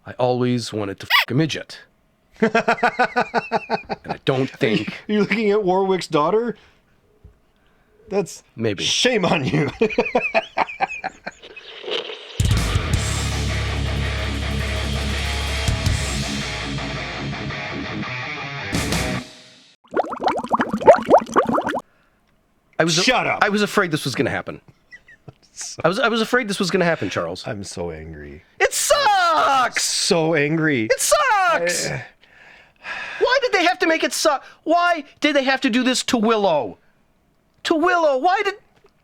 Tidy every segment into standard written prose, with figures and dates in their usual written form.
I always wanted to fuck a midget. And I don't think... You're looking at Warwick's daughter? That's... Maybe. Shame on you. Shut up. I was afraid this was going to happen. I was afraid this was going to happen, Charles. I'm so angry. It sucks! So angry. It sucks! Why did they have to make it suck? Why did they have to do this to Willow? To Willow? Why did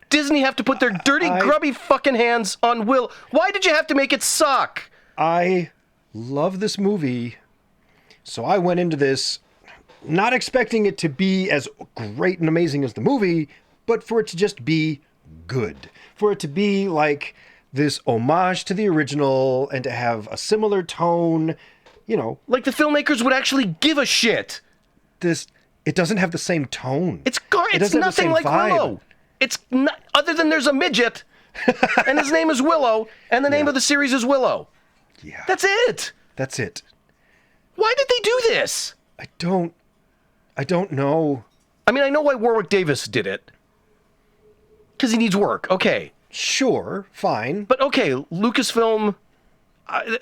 Disney have to put their dirty, grubby fucking hands on Willow? Why did you have to make it suck? I love this movie, so I went into this not expecting it to be as great and amazing as the movie, but for it to just be good. For it to be like this homage to the original and to have a similar tone, you know. Like the filmmakers would actually give a shit. It doesn't have the same tone. It's nothing like vibe. Willow. It's not, other than there's a midget, and his name is Willow, and the name of the series is Willow. Yeah. That's it. That's it. Why did they do this? I don't know. I mean, I know why Warwick Davis did it. Because he needs work. Okay. Sure, fine. But okay, Lucasfilm,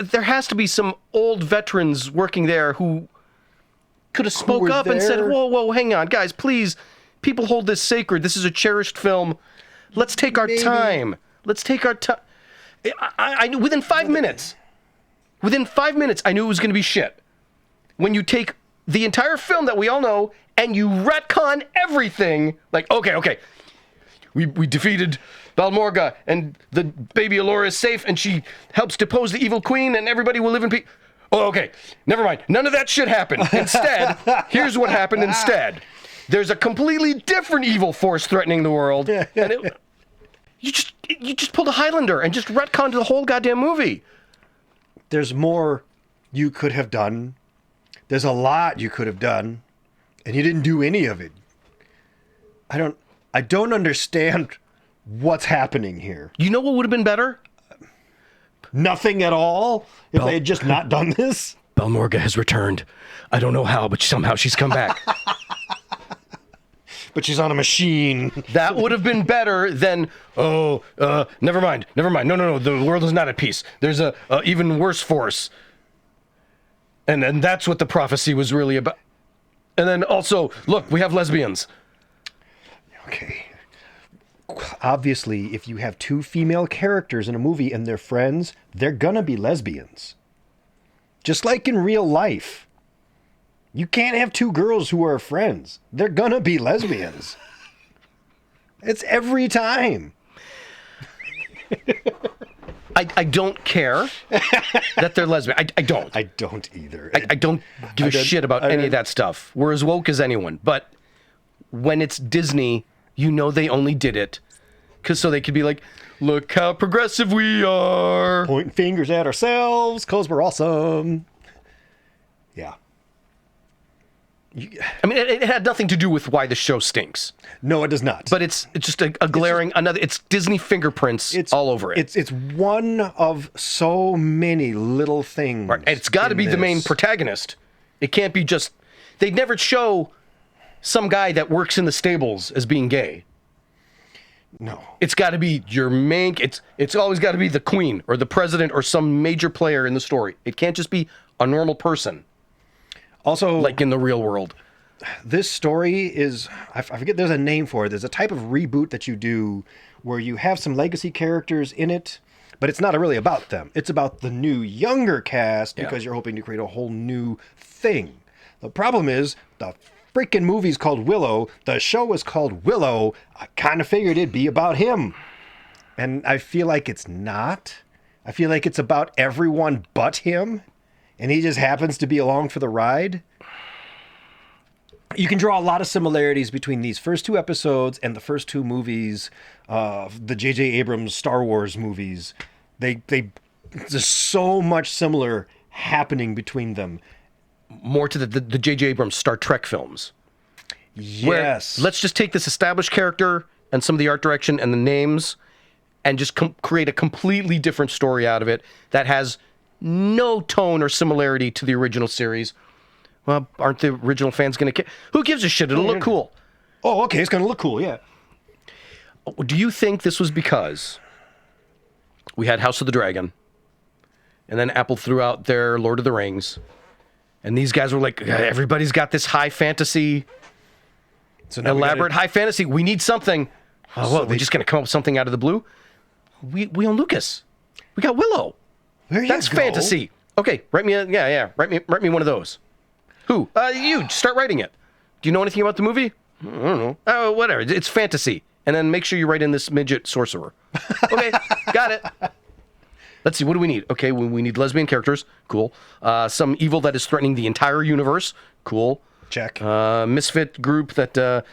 there has to be some old veterans working there who could have spoke up and said, whoa, hang on, guys, please, people hold this sacred. This is a cherished film. Let's take our time. Let's take our time. I knew within 5 minutes, I knew it was going to be shit. When you take the entire film that we all know and you retcon everything, like, okay, we defeated Balmorga and the baby Allura is safe and she helps depose the evil queen and everybody will live in peace. Oh, okay, never mind. None of that shit happened. Instead, here's what happened instead. There's a completely different evil force threatening the world. And you just pulled a Highlander and just retconned the whole goddamn movie. There's more you could have done. There's a lot you could have done, and you didn't do any of it. I don't understand what's happening here. You know what would have been better? Nothing at all? If they had just not done this? Balmorga has returned. I don't know how, but somehow she's come back. But she's on a machine. That would have been better than, never mind. No, the world is not at peace. There's a even worse force. And that's what the prophecy was really about. And then also, look, we have lesbians. Okay. Obviously, if you have two female characters in a movie and they're friends, they're gonna be lesbians. Just like in real life. You can't have two girls who are friends. They're gonna be lesbians. It's every time. I don't care that they're lesbian. I don't. I don't either. I don't give a shit about any of that stuff. We're as woke as anyone. But when it's Disney, you know they only did it so they could be like, look how progressive we are. Pointing fingers at ourselves because we're awesome. Yeah. I mean, it had nothing to do with why the show stinks. No, it does not. But it's just a glaring it's Disney fingerprints all over it. It's one of so many little things. Right. And it's got to be the main protagonist. It can't be just they'd never show some guy that works in the stables as being gay. No. It's got to be your main it's always got to be the queen or the president or some major player in the story. It can't just be a normal person. Also, like in the real world. This story is, I forget, there's a name for it. There's a type of reboot that you do where you have some legacy characters in it, but it's not really about them. It's about the new, younger cast because you're hoping to create a whole new thing. The problem is, the freaking movie's called Willow. The show is called Willow. I kind of figured it'd be about him. And I feel like it's not. I feel like it's about everyone but him. And he just happens to be along for the ride. You can draw a lot of similarities between these first two episodes and the first two movies, the J.J. Abrams Star Wars movies. There's so much similar happening between them. More to the J.J. Abrams Star Trek films. Yes. Let's just take this established character and some of the art direction and the names and just create a completely different story out of it that has no tone or similarity to the original series. Well, aren't the original fans going to care? Who gives a shit? It'll look cool. Oh, okay, it's going to look cool, yeah. Do you think this was because we had House of the Dragon, and then Apple threw out their Lord of the Rings, and these guys were like, everybody's got this high fantasy, elaborate high fantasy. We need something. Oh, well, we're just going to come up with something out of the blue? We own Lucas. We got Willow. That's fantasy. Okay, write me write me one of those. Who? You. Start writing it. Do you know anything about the movie? I don't know. Oh, whatever. It's fantasy. And then make sure you write in this midget sorcerer. Okay, got it. Let's see, what do we need? Okay, we need lesbian characters. Cool. Some evil that is threatening the entire universe. Cool. Check. Misfit group that,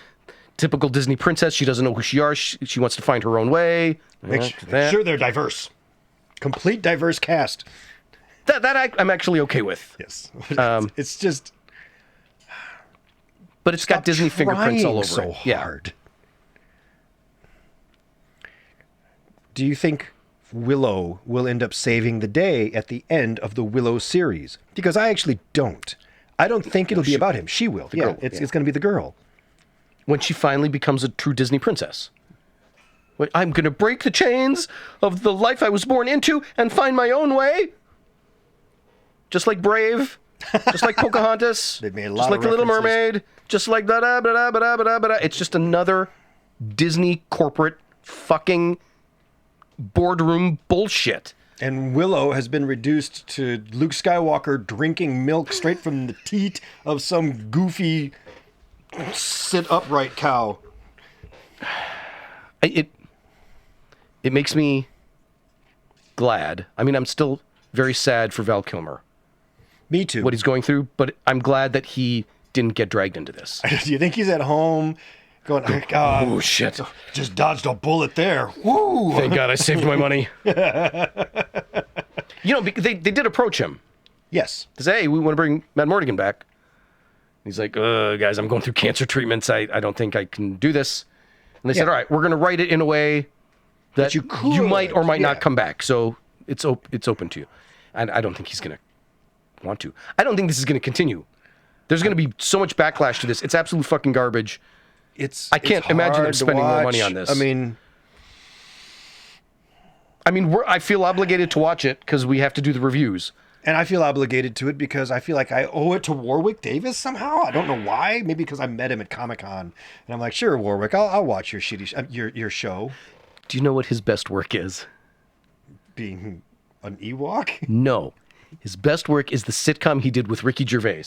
typical Disney princess, she doesn't know who she are. She wants to find her own way. Make sure they're diverse. Complete diverse cast. That I'm actually okay with. Yes. It's just... But it's got Disney fingerprints all over so it. Hard. Yeah. Do you think Willow will end up saving the day at the end of the Willow series? Because I actually don't. I don't think it'll be about him. She will. Yeah, it's going to be the girl. When she finally becomes a true Disney princess. I'm going to break the chains of the life I was born into and find my own way. Just like Brave. Just like Pocahontas. They've made a lot just of like The Little references. Mermaid. Just like da-da-ba-da-ba-da-ba-da-ba-da. It's just another Disney corporate fucking boardroom bullshit. And Willow has been reduced to Luke Skywalker drinking milk straight from the teat of some goofy sit upright cow. It makes me glad. I mean, I'm still very sad for Val Kilmer. Me too. What he's going through, but I'm glad that he didn't get dragged into this. Do you think he's at home going, oh, God, oh shit. Just dodged a bullet there. Woo! Thank God I saved my money. You know, they did approach him. Yes. They say, hey, we want to bring Matt Mordigan back. He's like, guys, I'm going through cancer treatments. I don't think I can do this. And they said, all right, we're going to write it in a way that you might or might not come back. So it's open to you. And I don't think he's going to want to. I don't think this is going to continue. There's going to be so much backlash to this. It's absolute fucking garbage. I can't imagine them spending more money on this. I mean, I feel obligated to watch it because we have to do the reviews. And I feel obligated to it because I feel like I owe it to Warwick Davis somehow. I don't know why. Maybe because I met him at Comic-Con, and I'm like, sure, Warwick, I'll watch your shitty your show. Do you know what his best work is? Being an Ewok? No, his best work is the sitcom he did with Ricky Gervais,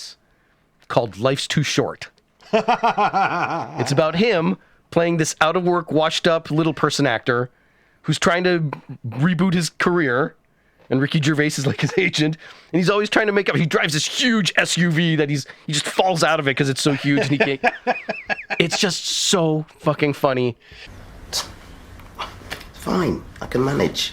called Life's Too Short. It's about him playing this out-of-work, washed-up little person actor who's trying to reboot his career, and Ricky Gervais is like his agent, and he's always trying to make up. He drives this huge SUV that he just falls out of it because it's so huge, and he can't. It's just so fucking funny. Fine, I can manage.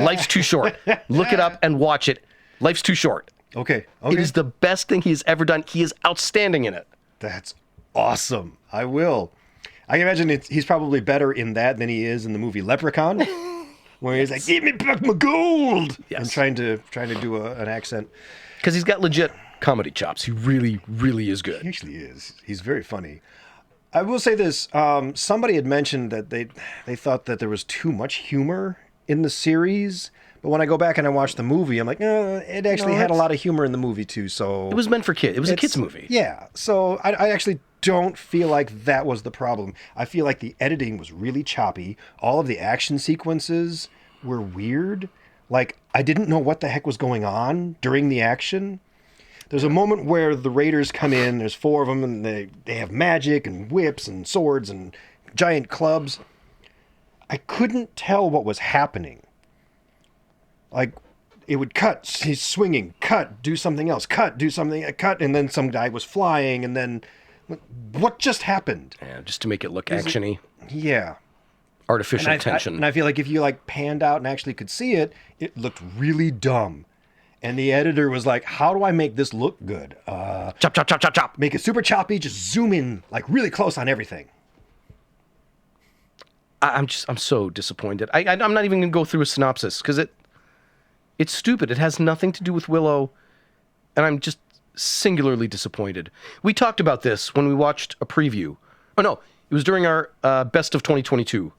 Life's Too Short. Look it up and watch it. Life's Too Short. Okay. It is the best thing he has ever done. He is outstanding in it. That's awesome. I will. I can imagine he's probably better in that than he is in the movie Leprechaun, where he's like, "Give me back my gold," and trying to do an accent. Because he's got legit comedy chops. He really, really is good. He actually is. He's very funny. I will say this. Somebody had mentioned that they thought that there was too much humor in the series. But when I go back and I watch the movie, I'm like, it actually had a lot of humor in the movie too. So it was meant for kids. It was a kids movie. Yeah. So I actually don't feel like that was the problem. I feel like the editing was really choppy. All of the action sequences were weird. Like, I didn't know what the heck was going on during the action. There's a moment where the raiders come in. There's 4 of them, and they have magic and whips and swords and giant clubs. I couldn't tell what was happening. Like, it would cut. He's swinging, cut, do something else, cut, do something, cut, and then some guy was flying, and then what just happened? Yeah, just to make it look actiony. Yeah. Artificial tension. And I feel like if you like panned out and actually could see it, it looked really dumb. And the editor was like, how do I make this look good? Chop, chop, chop, chop, chop. Make it super choppy, just zoom in like really close on everything. I'm so disappointed. I'm not even going to go through a synopsis because it's stupid. It has nothing to do with Willow, and I'm just singularly disappointed. We talked about this when we watched a preview. Oh, no, it was during our Best of 2022,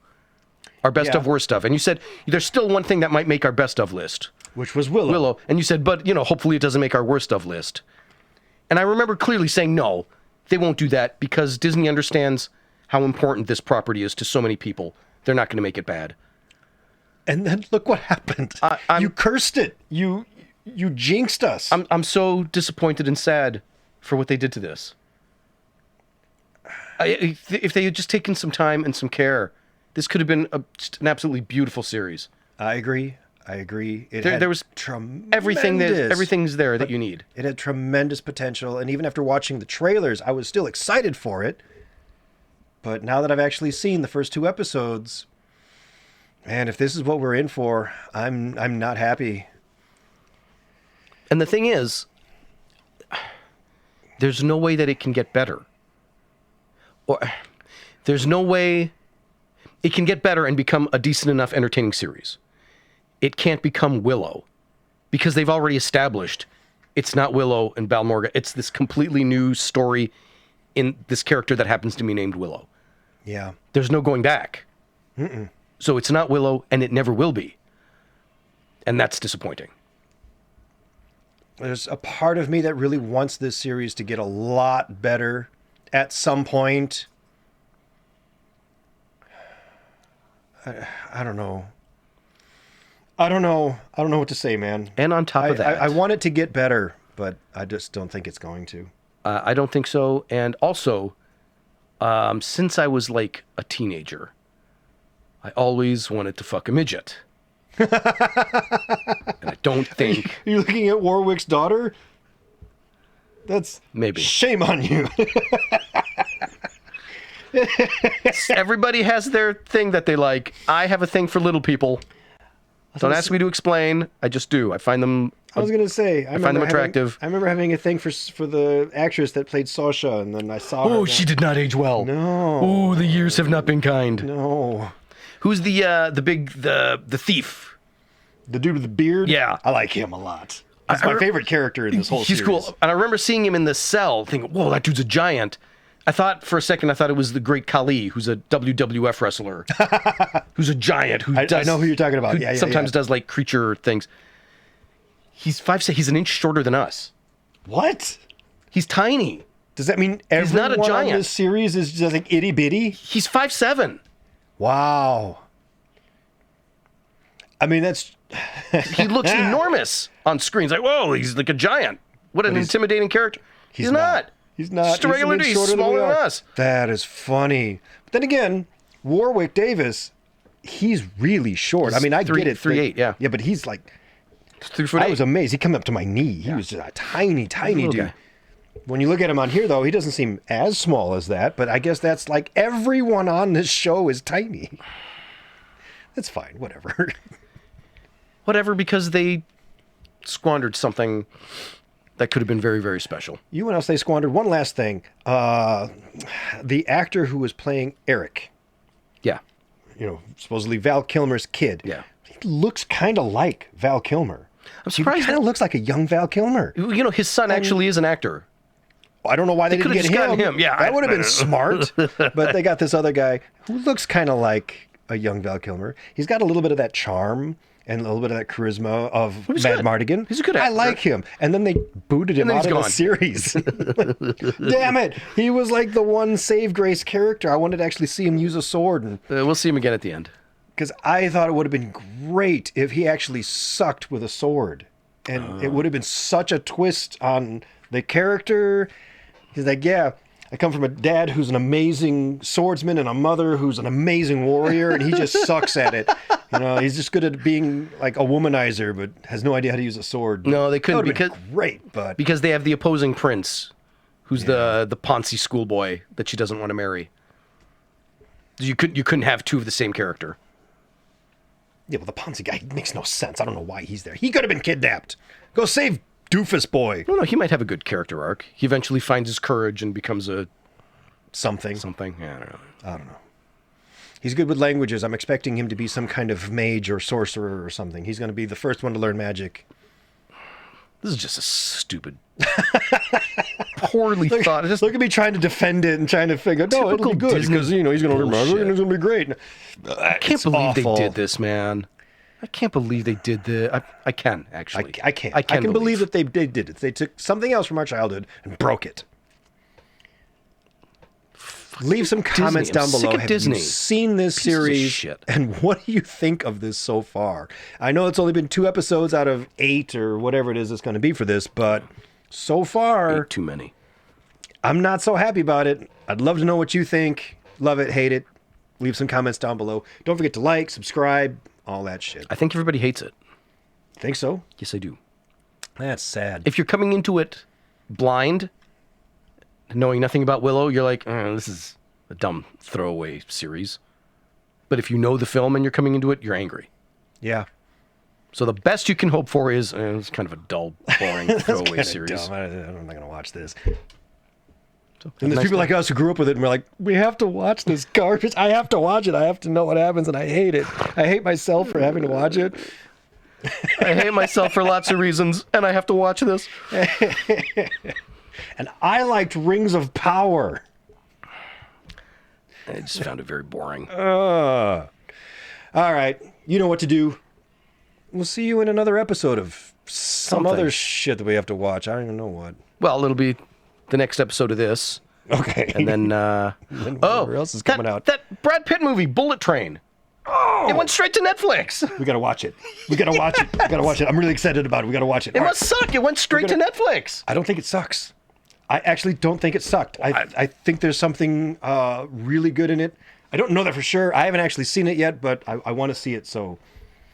our Best of Worst Stuff, and you said there's still one thing that might make our Best of list. Which was Willow. And you said, but, hopefully it doesn't make our Worst of list. And I remember clearly saying, no, they won't do that because Disney understands how important this property is to so many people. They're not going to make it bad. And then look what happened. You cursed it. You jinxed us. I'm so disappointed and sad for what they did to this. If they had just taken some time and some care, this could have been just an absolutely beautiful series. I agree. There was everything's there that you need. It had tremendous potential, and even after watching the trailers, I was still excited for it. But now that I've actually seen the first 2 episodes, man, if this is what we're in for, I'm not happy. And the thing is, there's no way that it can get better. Or there's no way it can get better and become a decent enough entertaining series. It can't become Willow because they've already established it's not Willow and Balmorga. It's this completely new story in this character that happens to be named Willow. Yeah. There's no going back. So it's not Willow and it never will be. And that's disappointing. There's a part of me that really wants this series to get a lot better at some point. I don't know. I don't know what to say, man. And on top of that, I want it to get better, but I just don't think it's going to. I don't think so. And also, since I was like a teenager, I always wanted to fuck a midget. And I don't think... Are you looking at Warwick's daughter? That's... Maybe. Shame on you. Everybody has their thing that they like. I have a thing for little people. Don't ask me to explain. I just do. I find them... I was going to say... I find them attractive. I remember having a thing for the actress that played Sasha, and then I saw her... Oh, she did not age well. No. Oh, the years have not been kind. No. Who's the thief? The dude with the beard? Yeah. I like him a lot. He's my favorite character in this whole series. He's cool. And I remember seeing him in the cell thinking, whoa, that dude's a giant. I thought for a second, it was the Great Khali, who's a WWF wrestler, who's a giant. I know who you're talking about. Who sometimes does like creature things. He's 5'6". He's an inch shorter than us. What? He's tiny. Does that mean everyone not a giant. on this series is just like itty bitty? He's 5'7". Wow. I mean, that's... He looks enormous on screen. It's like, whoa, he's like a giant. What an intimidating character. He's not. He's not. Just a regular dude. He's smaller than us. That is funny. But then again, Warwick Davis, he's really short. I mean, I get it. 3'8", yeah. Yeah, but he's like... 3'8". I was amazed. He came up to my knee. He was just a tiny dude. Guy. When you look at him on here, though, he doesn't seem as small as that. But I guess that's like everyone on this show is tiny. That's fine. Whatever. Whatever, because they squandered something that could have been very, very special. You know what else they squandered? One last thing. The actor who was playing Eric. Yeah. Supposedly Val Kilmer's kid. Yeah. He looks kind of like Val Kilmer. I'm surprised. He kind of looks like a young Val Kilmer. His son actually is an actor. I don't know why they didn't get him. Yeah, that would have been smart. But they got this other guy who looks kind of like a young Val Kilmer. He's got a little bit of that charm and a little bit of that charisma of Mardigan. He's a good actor. I like him. And then they booted him out of the series. Damn it. He was like the one save grace character. I wanted to actually see him use a sword. And we'll see him again at the end. Because I thought it would have been great if he actually sucked with a sword. And it would have been such a twist on the character. He's like, yeah, I come from a dad who's an amazing swordsman and a mother who's an amazing warrior, and he just sucks at it. You know, he's just good at being like a womanizer, but has no idea how to use a sword. No, they couldn't That would've because been great, but because they have the opposing prince, who's the Ponzi schoolboy that she doesn't want to marry. You couldn't have two of the same character. yeah, well, the Ponzi guy makes no sense. I don't know why he's there. He could have been kidnapped. Go save Doofus Boy. No, he might have a good character arc. He eventually finds his courage and becomes a Something. Yeah, I don't know. I don't know. He's good with languages. I'm expecting him to be some kind of mage or sorcerer or something. He's going to be the first one to learn magic. This is just a stupid, poorly thought. Just Look at me trying to defend it and trying to figure, no, it'll be good Disney because, you know, he's going to learn magic and it's going to be great. I can't believe they did this, man. I can't believe they did this. I can, actually. I can't. I can believe that they did it. They took something else from our childhood and broke it. Leave some comments Disney. I'm down below. sick of Have Disney. you seen this Pieces of series? shit. And what do you think of this so far? I know it's only been 2 episodes out of 8 or whatever it is it's going to be for this, but so far, Too many. I'm not so happy about it. I'd love to know what you think. Love it, hate it. Leave some comments down below. Don't forget to like, subscribe, all that shit. I think everybody hates it. Think so? Yes, I do. That's sad. If you're coming into it blind, knowing nothing about Willow, you're like, this is a dumb throwaway series. But if you know the film and you're coming into it, you're angry. Yeah. So the best you can hope for is it's kind of a dull, boring throwaway Kinda series. dumb. I'm not going to watch this. So, And there's people like us who grew up with it and we're like, we have to watch this garbage. I have to watch it. I have to know what happens and I hate it. I hate myself for having to watch it. I hate myself for lots of reasons, and I have to watch this. And I liked Rings of Power. I just found it very boring. All right. You know what to do. We'll see you in another episode of some Something. other shit that we have to watch. I don't even know what. Well, it'll be the next episode of this. Okay. And then, whatever else is coming out. That Brad Pitt movie, Bullet Train. Oh! It went straight to Netflix. We got to watch it. We got to watch it. We got to watch it. I'm really excited about it. We got to watch it. It All must suck. It went straight to Netflix. I don't think it sucks. I actually don't think it sucked. I think there's something really good in it. I don't know that for sure. I haven't actually seen it yet, but I want to see it. So,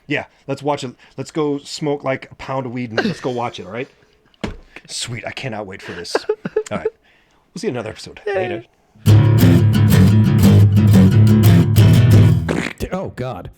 yeah, let's watch it. Let's go smoke like a pound of weed and let's go watch it, all right? Sweet. I cannot wait for this. All right. We'll see you in another episode. Later. Oh, God.